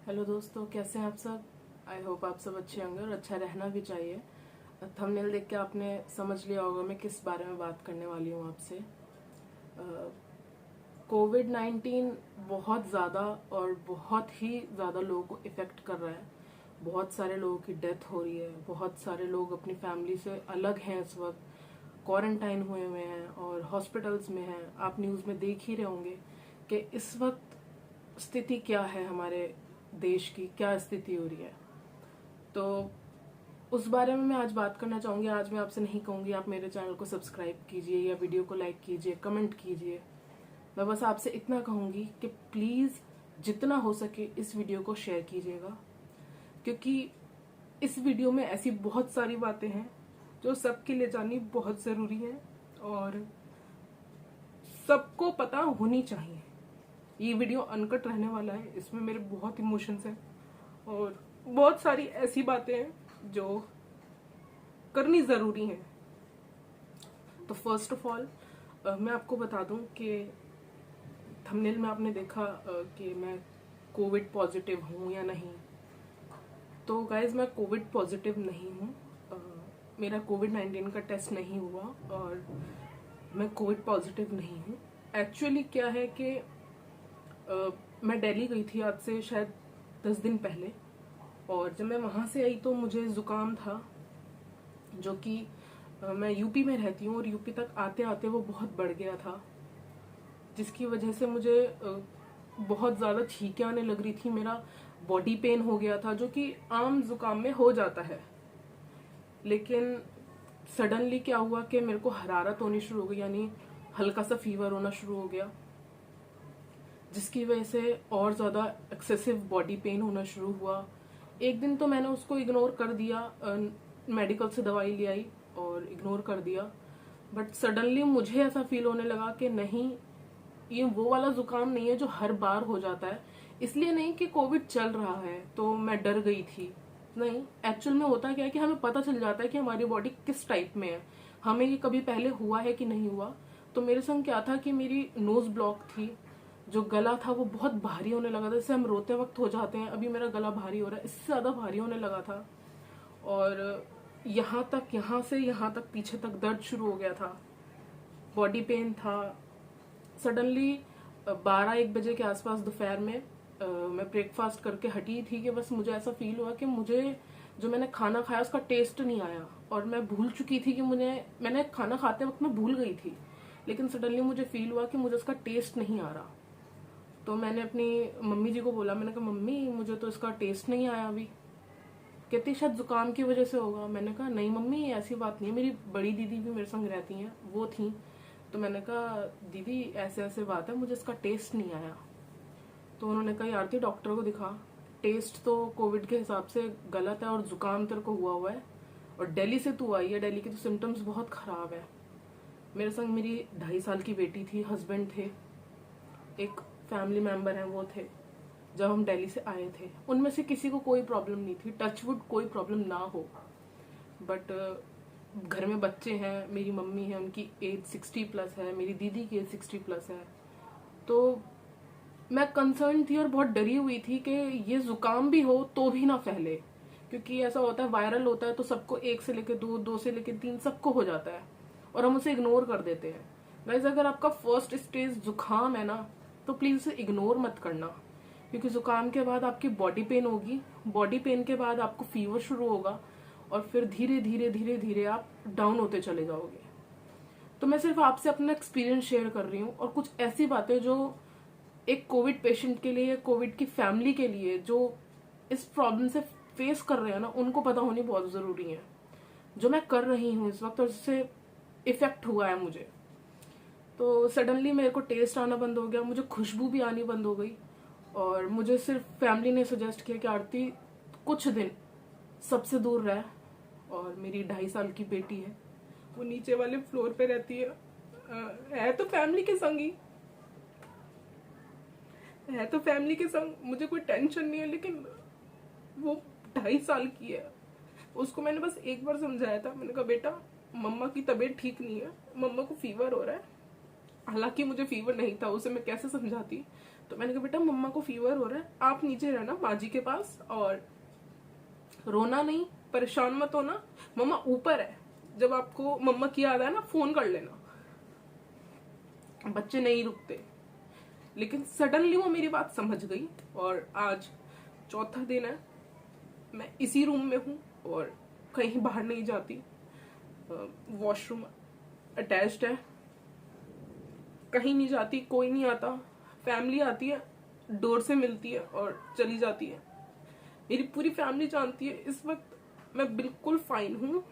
Hello दोस्तों, कैसे हैं आप सब। आई होप आप सब अच्छे होंगे और अच्छा रहना भी चाहिए। थंबनेल देख के आपने समझ लिया होगा मैं किस बारे में बात करने वाली हूँ आपसे। कोविड-19 बहुत ज़्यादा और बहुत ही ज़्यादा लोगों को इफ़ेक्ट कर रहा है। बहुत सारे लोगों की डेथ हो रही है, बहुत सारे लोग अपनी फैमिली से अलग हैं, इस वक्त क्वारंटाइन हुए हैं और हॉस्पिटल्स में हैं। आप न्यूज़ में देख ही रहे होंगे कि इस वक्त स्थिति क्या है, हमारे देश की क्या स्थिति हो रही है। तो उस बारे में मैं आज बात करना चाहूँगी। आज मैं आपसे नहीं कहूँगी आप मेरे चैनल को सब्सक्राइब कीजिए या वीडियो को लाइक कीजिए, कमेंट कीजिए। मैं बस आपसे इतना कहूँगी कि प्लीज़ जितना हो सके इस वीडियो को शेयर कीजिएगा, क्योंकि इस वीडियो में ऐसी बहुत सारी बातें हैं जो सबके लिए जाननी बहुत ज़रूरी है और सबको पता होनी चाहिए। ये वीडियो अनकट रहने वाला है, इसमें मेरे बहुत इमोशंस हैं और बहुत सारी ऐसी बातें हैं जो करनी ज़रूरी हैं। तो फर्स्ट ऑफ ऑल मैं आपको बता दूं कि थंबनेल में आपने देखा कि मैं कोविड पॉजिटिव हूँ या नहीं। तो गाइज मैं कोविड पॉजिटिव नहीं हूँ। मेरा कोविड-19 का टेस्ट नहीं हुआ और मैं कोविड पॉजिटिव नहीं हूँ। एक्चुअली क्या है कि मैं दिल्ली गई थी आज से शायद 10 दिन पहले, और जब मैं वहाँ से आई तो मुझे ज़ुकाम था, जो कि मैं यूपी में रहती हूँ और यूपी तक आते आते वो बहुत बढ़ गया था, जिसकी वजह से मुझे बहुत ज़्यादा छींकें आने लग रही थी। मेरा बॉडी पेन हो गया था, जो कि आम ज़ुकाम में हो जाता है। लेकिन सडनली क्या हुआ कि मेरे को हरारत होनी शुरू हो गई, यानी हल्का सा फीवर होना शुरू हो गया, जिसकी वजह से और ज़्यादा एक्सेसिव बॉडी पेन होना शुरू हुआ। एक दिन तो मैंने उसको इग्नोर कर दिया, मेडिकल से दवाई ले आई और इग्नोर कर दिया। बट सडनली मुझे ऐसा फील होने लगा कि नहीं, ये वो वाला जुकाम नहीं है जो हर बार हो जाता है। इसलिए नहीं कि कोविड चल रहा है तो मैं डर गई थी, नहीं। एक्चुअल में होता क्या है कि हमें पता चल जाता है कि हमारी बॉडी किस टाइप में है, हमें ये कभी पहले हुआ है कि नहीं हुआ। तो मेरे संग क्या था कि मेरी नोज ब्लॉक थी, जो गला था वो बहुत भारी होने लगा था। जैसे हम रोते वक्त हो जाते हैं, अभी मेरा गला भारी हो रहा है, इससे ज्यादा भारी होने लगा था। और यहाँ से यहाँ तक पीछे तक दर्द शुरू हो गया था, बॉडी पेन था। सडनली 12-1 बजे के आसपास दोपहर में मैं ब्रेकफास्ट करके हटी थी कि बस मुझे ऐसा फील हुआ कि मुझे जो मैंने खाना खाया उसका टेस्ट नहीं आया, और मैं भूल चुकी थी कि मैंने खाना खाते वक्त मैं भूल गई थी, लेकिन सडनली मुझे फील हुआ कि मुझे उसका टेस्ट नहीं आ रहा। तो मैंने अपनी मम्मी जी को बोला, मैंने कहा मम्मी मुझे तो इसका टेस्ट नहीं आया अभी। कहती शायद जुकाम की वजह से होगा। मैंने कहा नहीं मम्मी, ऐसी बात नहीं है। मेरी बड़ी दीदी भी मेरे संग रहती हैं, वो थी। तो मैंने कहा दीदी ऐसे ऐसे बात है, मुझे इसका टेस्ट नहीं आया। तो उन्होंने कहा यार थी डॉक्टर को दिखा, टेस्ट तो कोविड के हिसाब से गलत है और जुकाम तेरे को हुआ है, और दिल्ली से तू आई है, दिल्ली के तो सिम्टम्स बहुत खराब है। मेरे संग मेरी 2.5 साल की बेटी थी, हस्बैंड थे, एक फैमिली मेंबर हैं वो थे। जब हम दिल्ली से आए थे उनमें से किसी को कोई प्रॉब्लम नहीं थी, टचवुड कोई प्रॉब्लम ना हो। बट घर में बच्चे हैं, मेरी मम्मी है, उनकी एज 60+ है, मेरी दीदी की एज 60+ है। तो मैं कंसर्न थी और बहुत डरी हुई थी कि ये जुकाम भी हो तो भी ना फैले, क्योंकि ऐसा होता है वायरल होता है तो सबको 1 से लेकर 2, 2 से लेकर 3 सबको हो जाता है और हम उसे इग्नोर कर देते हैं। गाइस अगर आपका फर्स्ट स्टेज जुकाम है ना, तो प्लीज उसे इग्नोर मत करना, क्योंकि जुकाम के बाद आपकी बॉडी पेन होगी, बॉडी पेन के बाद आपको फीवर शुरू होगा और फिर धीरे धीरे धीरे धीरे आप डाउन होते चले जाओगे। तो मैं सिर्फ आपसे अपना एक्सपीरियंस शेयर कर रही हूँ और कुछ ऐसी बातें जो एक कोविड पेशेंट के लिए, कोविड की फैमिली के लिए जो इस प्रॉब्लम से फेस कर रहे हैं ना, उनको पता होनी बहुत जरूरी है, जो मैं कर रही हूँ इस वक्त और जिससे इफेक्ट हुआ है मुझे। तो सडनली मेरे को टेस्ट आना बंद हो गया, मुझे खुशबू भी आनी बंद हो गई, और मुझे सिर्फ फैमिली ने सजेस्ट किया कि आरती कुछ दिन सबसे दूर रह। और मेरी 2.5 साल की बेटी है, वो नीचे वाले फ्लोर पे रहती है तो फैमिली के संग ही है, तो फैमिली के संग मुझे कोई टेंशन नहीं है, लेकिन वो 2.5 साल की है। उसको मैंने बस एक बार समझाया था, मैंने कहा बेटा मम्मा की तबीयत ठीक नहीं है, मम्मा को फीवर हो रहा है। हालांकि मुझे फीवर नहीं था, उसे मैं कैसे समझाती, तो मैंने कहा बेटा मम्मा को फीवर हो रहा है, आप नीचे रहना माँ जी के पास, और रोना नहीं, परेशान मत होना, मम्मा ऊपर है, जब आपको मम्मा की याद आए ना फोन कर लेना। बच्चे नहीं रुकते, लेकिन सडनली वो मेरी बात समझ गई, और आज चौथा दिन है मैं इसी रूम में हूँ और कहीं बाहर नहीं जाती। वॉशरूम अटैच्ड है, कहीं नहीं जाती, कोई नहीं आता, फैमिली आती है डोर से मिलती है और चली जाती है। मेरी पूरी फैमिली जानती है इस वक्त मैं बिल्कुल फाइन हूँ,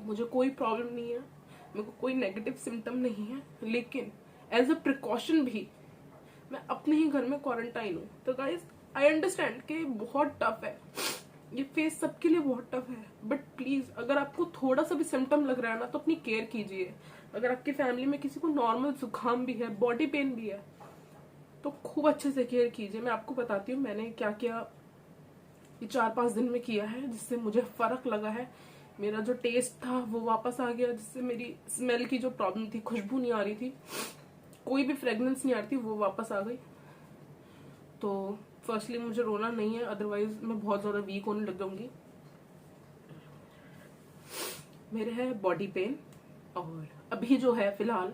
मुझे कोई प्रॉब्लम नहीं है, मेरे को कोई नेगेटिव सिम्टम नहीं है, लेकिन एज अ प्रिकॉशन भी मैं अपने ही घर में क्वारंटाइन हूँ। तो गाइस आई अंडरस्टैंड कि बहुत टफ है, ये फेस सबके लिए बहुत टफ है, बट प्लीज अगर आपको थोड़ा सा भी सिम्टम लग रहा है ना तो अपनी केयर कीजिए। अगर आपकी फैमिली में किसी को नॉर्मल जुकाम भी है, बॉडी पेन भी है, तो खूब अच्छे से केयर कीजिए। मैं आपको बताती हूँ मैंने क्या क्या ये 4-5 दिन में किया है जिससे मुझे फर्क लगा है। मेरा जो टेस्ट था वो वापस आ गया, जिससे मेरी स्मेल की जो प्रॉब्लम थी, खुशबू नहीं आ रही थी, कोई भी फ्रेग्रेंस नहीं आ रही थी, वो वापस आ गई। तो फर्स्टली मुझे रोना नहीं है, अदरवाइज मैं बहुत ज्यादा वीक होने लग जाऊंगी। मेरे है बॉडी पेन, और अभी जो है फिलहाल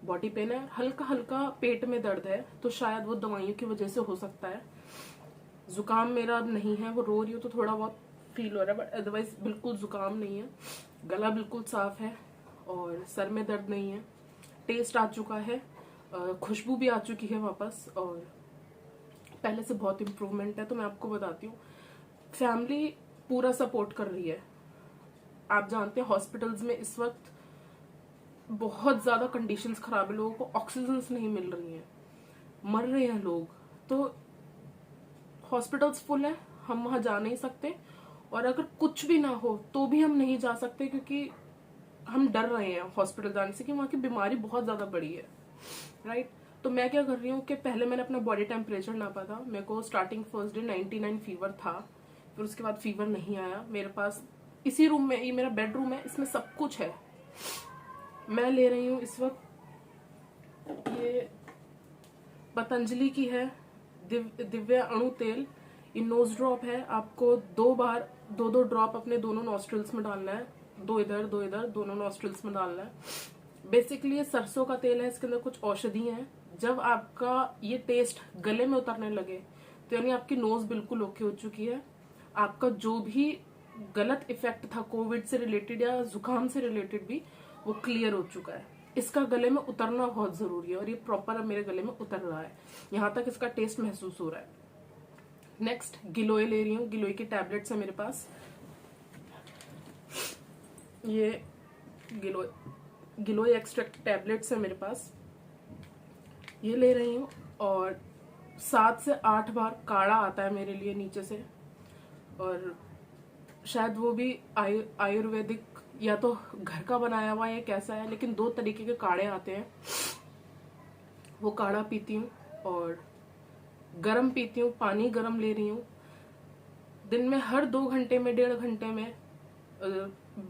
बॉडी पेन है, हल्का हल्का पेट में दर्द है, तो शायद वो दवाइयों की वजह से हो सकता है। जुकाम मेरा अब नहीं है, वो रो रही हो तो थोड़ा बहुत फील हो रहा है, बट अदरवाइज बिल्कुल जुकाम नहीं है। गला बिल्कुल साफ है और सर में दर्द नहीं है, टेस्ट आ चुका है, खुशबू भी आ चुकी है वापस, और पहले से बहुत इम्प्रूवमेंट है। तो मैं आपको बताती हूँ, फैमिली पूरा सपोर्ट कर रही है। आप जानते हैं हॉस्पिटल्स में इस वक्त बहुत ज्यादा कंडीशंस खराब है, लोगों को ऑक्सीजन नहीं मिल रही है, मर रहे हैं लोग, तो हॉस्पिटल्स फुल है, हम वहां जा नहीं सकते, और अगर कुछ भी ना हो तो भी हम नहीं जा सकते क्योंकि हम डर रहे हैं हॉस्पिटल जाने से कि वहां की बीमारी बहुत ज्यादा बड़ी है, राइट। तो मैं क्या कर रही हूँ कि पहले मैंने अपना बॉडी टेम्परेचर नापा था, मेरे को स्टार्टिंग फर्स्ट डे 99 फीवर था, फिर उसके बाद फीवर नहीं आया मेरे पास। इसी रूम में, ये मेरा बेडरूम है, इसमें सब कुछ है। मैं ले रही हूँ इस वक्त, ये पतंजलि की है दिव्य अणु तेल, ये नोज ड्रॉप है। आपको 2 बार 2-2 ड्रॉप अपने दोनों नॉस्ट्रल्स में डालना है, 2 इधर 2 इधर, दोनों नॉस्ट्रल्स में डालना है। बेसिकली ये सरसों का तेल है, इसके अंदर कुछ औषधि है। जब आपका ये टेस्ट गले में उतरने लगे तो यानी आपकी नोज बिल्कुल ओके हो चुकी है, आपका जो भी गलत इफेक्ट था कोविड से रिलेटेड या जुकाम से रिलेटेड भी, वो क्लियर हो चुका है। इसका गले में उतरना बहुत जरूरी है, और ये प्रॉपर अब मेरे गले में उतर रहा है, यहाँ तक इसका टेस्ट महसूस हो रहा है। नेक्स्ट गिलोय ले रही हूँ, गिलोय की टैबलेट्स है मेरे पास, ये गिलोय एक्सट्रैक्ट टैबलेट्स है मेरे पास, ये ले रही हूँ। और 7 से 8 बार काढ़ा आता है मेरे लिए नीचे से, और शायद वो भी आयुर्वेदिक या तो घर का बनाया हुआ है, कैसा है, लेकिन 2 तरीके के काढ़े आते हैं, वो काढ़ा पीती हूँ। और गरम पीती हूँ, पानी गरम ले रही हूँ दिन में, हर 2 घंटे में 1.5 घंटे में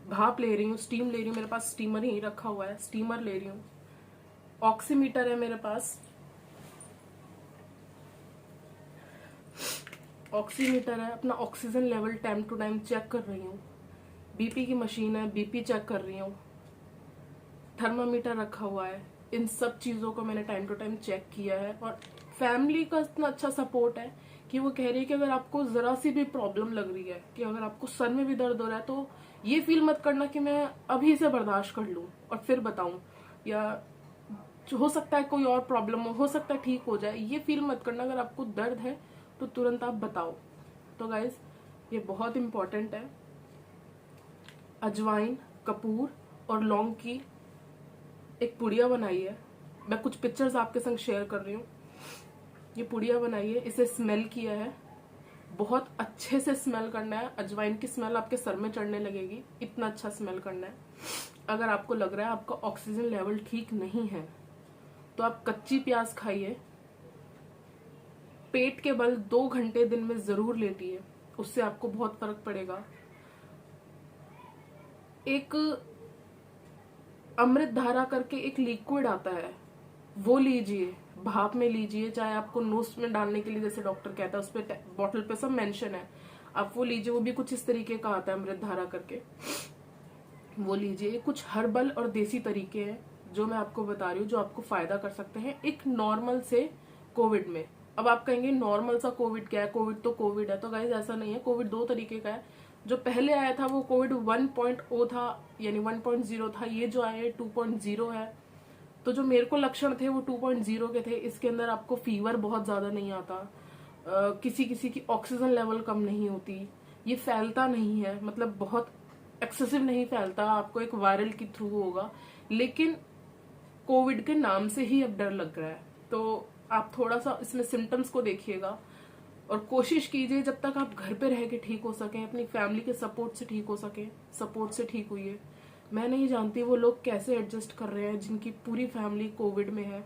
भाप ले रही हूँ, स्टीम ले रही हूँ, मेरे पास स्टीमर ही रखा हुआ है, स्टीमर ले रही हूँ। ऑक्सीमीटर है मेरे पास, ऑक्सीमीटर है, अपना oxygen level time to time check कर रही हूँ। बीपी की मशीन है, बीपी चेक कर रही हूँ, थर्मामीटर रखा हुआ है। इन सब चीजों को मैंने टाइम टू टाइम चेक किया है, और फैमिली का इतना अच्छा सपोर्ट है कि वो कह रही है कि अगर आपको जरा सी भी प्रॉब्लम लग रही है, कि अगर आपको सर में भी दर्द हो रहा है, तो ये फील मत करना कि मैं अभी से बर्दाश्त कर लूं और फिर बताऊं, या हो सकता है कोई और प्रॉब्लम हो सकता है ठीक हो जाए, ये फील मत करना। अगर आपको दर्द है तो तुरंत आप बताओ। तो गाइज ये बहुत इंपॉर्टेंट है। अजवाइन, कपूर और लौंग की एक पुड़िया बनाई है, मैं कुछ पिक्चर्स आपके संग शेयर कर रही हूँ। ये पुड़िया बनाई है, इसे स्मेल किया है, बहुत अच्छे से स्मेल करना है। अजवाइन की स्मेल आपके सर में चढ़ने लगेगी, इतना अच्छा स्मेल करना है। अगर आपको लग रहा है आपका ऑक्सीजन लेवल ठीक नहीं है तो आप कच्ची प्याज खाइए, पेट के बल 2 घंटे दिन में जरूर लेटिए, उससे आपको बहुत फर्क पड़ेगा। एक अमृत धारा करके एक लिक्विड आता है, वो लीजिए, भाप में लीजिए, चाहे आपको नोज में डालने के लिए जैसे डॉक्टर कहता है, उस पर बॉटल पे सब मेंशन है, आप वो लीजिए। वो भी कुछ इस तरीके का आता है, अमृत धारा करके, वो लीजिए। कुछ हर्बल और देसी तरीके हैं जो मैं आपको बता रही हूँ, जो आपको फायदा कर सकते हैं एक नॉर्मल से कोविड में। अब आप कहेंगे नॉर्मल सा कोविड क्या है, कोविड तो कोविड है। तो गाइस ऐसा नहीं है, कोविड 2 तरीके का है। जो पहले आया था वो कोविड 1.0 था, यानी 1.0 था। ये जो आया 2.0 है। तो जो मेरे को लक्षण थे वो 2.0 के थे। इसके अंदर आपको फीवर बहुत ज्यादा नहीं आता, किसी किसी की ऑक्सीजन लेवल कम नहीं होती, ये फैलता नहीं है, मतलब बहुत एक्सेसिव नहीं फैलता, आपको एक वायरल के थ्रू होगा। लेकिन कोविड के नाम से ही अब डर लग रहा है, तो आप थोड़ा सा इसमें सिम्टम्स को देखिएगा और कोशिश कीजिए जब तक आप घर पे रह के ठीक हो सकें, अपनी फैमिली के सपोर्ट से ठीक हो सकें, सपोर्ट से ठीक हुई है। मैं नहीं जानती वो लोग कैसे एडजस्ट कर रहे हैं जिनकी पूरी फैमिली कोविड में है।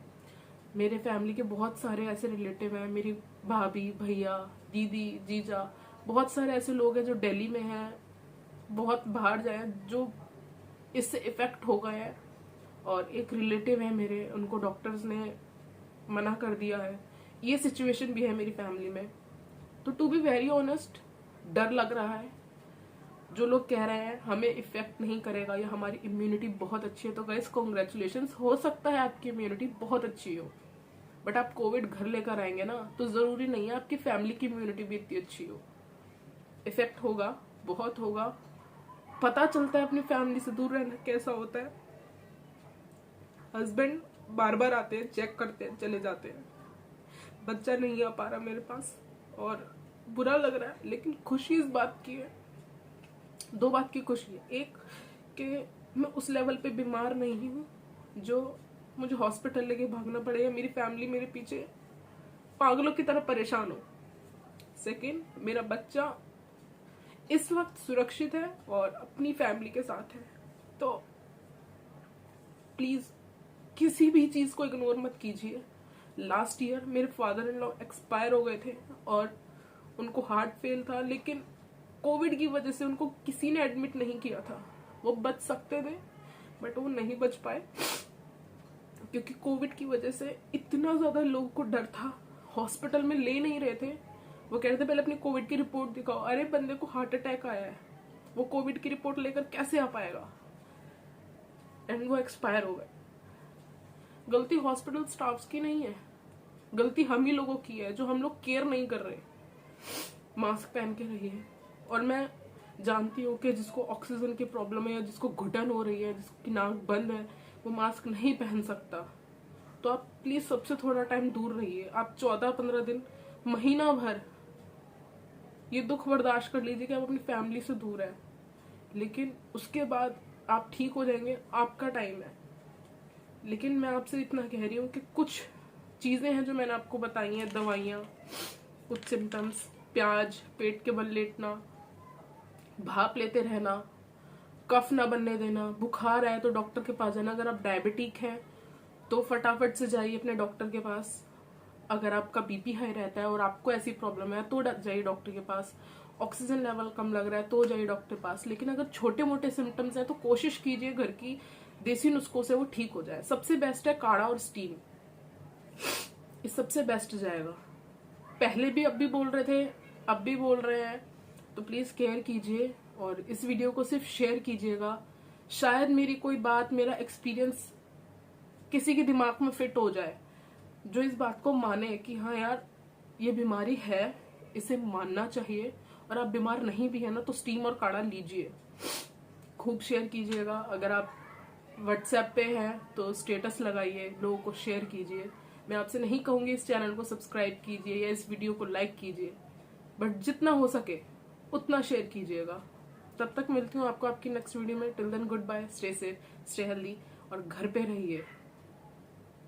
मेरे फैमिली के बहुत सारे ऐसे रिलेटिव हैं, मेरी भाभी, भैया, दीदी, जीजा, बहुत सारे ऐसे लोग हैं जो दिल्ली में हैं, बहुत बाहर जाए, जो इससे इफेक्ट हो गए हैं। और एक रिलेटिव है मेरे, उनको डॉक्टर्स ने मना कर दिया है। ये सिचुएशन भी है मेरी फैमिली में। तो टू बी वेरी ऑनेस्ट, डर लग रहा है। जो लोग कह रहे हैं हमें इफेक्ट नहीं करेगा या हमारी इम्यूनिटी बहुत अच्छी है, तो गाइस कॉन्ग्रेचुलेशंस, हो सकता है आपकी इम्यूनिटी बहुत अच्छी हो, बट आप कोविड घर लेकर आएंगे ना, तो जरूरी नहीं है आपकी फैमिली की इम्यूनिटी भी इतनी अच्छी हो। इफेक्ट होगा, बहुत होगा। पता चलता है अपनी फैमिली से दूर रहना कैसा होता है। हस्बैंड बार बार आते हैं, चेक करते हैं, चले जाते हैं। बच्चा नहीं आ पा रहा मेरे पास और बुरा लग रहा है। लेकिन खुशी इस बात की है, 2 बात की खुशी है। एक कि मैं उस लेवल पे बीमार नहीं हूँ जो मुझे हॉस्पिटल लेके भागना पड़े या मेरी फैमिली मेरे पीछे पागलों की तरह परेशान हो। सेकेंड, मेरा बच्चा इस वक्त सुरक्षित है और अपनी फैमिली के साथ है। तो प्लीज किसी भी चीज को इग्नोर मत कीजिए। लास्ट ईयर मेरे फादर इन लॉ एक्सपायर हो गए थे और उनको हार्ट फेल था, लेकिन कोविड की वजह से उनको किसी ने एडमिट नहीं किया था। वो बच सकते थे बट वो नहीं बच पाए, क्योंकि कोविड की वजह से इतना ज्यादा लोगों को डर था, हॉस्पिटल में ले नहीं रहे थे। वो कह रहे थे पहले अपनी कोविड की रिपोर्ट दिखाओ। अरे बंदे को हार्ट अटैक आया है, वो कोविड की रिपोर्ट लेकर कैसे आ पाएगा? एंड वो एक्सपायर हो गए। गलती हॉस्पिटल स्टाफ्स की नहीं है, गलती हम ही लोगों की है जो हम लोग केयर नहीं कर रहे। मास्क पहन के रहिए। और मैं जानती हूँ कि जिसको ऑक्सीजन की प्रॉब्लम है या जिसको घुटन हो रही है, जिसकी नाक बंद है, वो मास्क नहीं पहन सकता। तो आप प्लीज सबसे थोड़ा टाइम दूर रहिए। आप 14-15 दिन, महीना भर ये दुख बर्दाश्त कर लीजिए कि आप अपनी फैमिली से दूर है, लेकिन उसके बाद आप ठीक हो जाएंगे, आपका टाइम है। लेकिन मैं आपसे इतना कह रही हूँ कि कुछ चीजें हैं जो मैंने आपको बताई हैं, दवाइयाँ, कुछ सिम्टम्स, प्याज, पेट के बल लेटना, भाप लेते रहना, कफ ना बनने देना, बुखार आए तो डॉक्टर के पास जाना। अगर आप डायबिटिक हैं तो फटाफट से जाइए अपने डॉक्टर के पास। अगर आपका बीपी हाई रहता है और आपको ऐसी प्रॉब्लम है तो जाइए डॉक्टर के पास। ऑक्सीजन लेवल कम लग रहा है तो जाइए डॉक्टर के पास। लेकिन अगर छोटे मोटे सिम्टम्स हैं तो कोशिश कीजिए घर की देसी नुस्खों से वो ठीक हो जाए। सबसे बेस्ट है काढ़ा और स्टीम, ये सबसे बेस्ट जाएगा। पहले भी अब भी बोल रहे थे, अब भी बोल रहे हैं, तो प्लीज केयर कीजिए और इस वीडियो को सिर्फ शेयर कीजिएगा। शायद मेरी कोई बात, मेरा एक्सपीरियंस किसी के दिमाग में फिट हो जाए, जो इस बात को माने कि हाँ यार ये बीमारी है, इसे मानना चाहिए। और आप बीमार नहीं भी है ना तो स्टीम और काढ़ा लीजिए। खूब शेयर कीजिएगा। अगर आप व्हाट्सएप पे हैं तो स्टेटस लगाइए, लोगों को शेयर कीजिए। मैं आपसे नहीं कहूंगी इस चैनल को सब्सक्राइब कीजिए या इस वीडियो को लाइक कीजिए, बट जितना हो सके उतना शेयर कीजिएगा। तब तक मिलती हूँ आपको आपकी नेक्स्ट वीडियो में। Till then goodbye, stay safe, stay healthy और घर पे रहिए।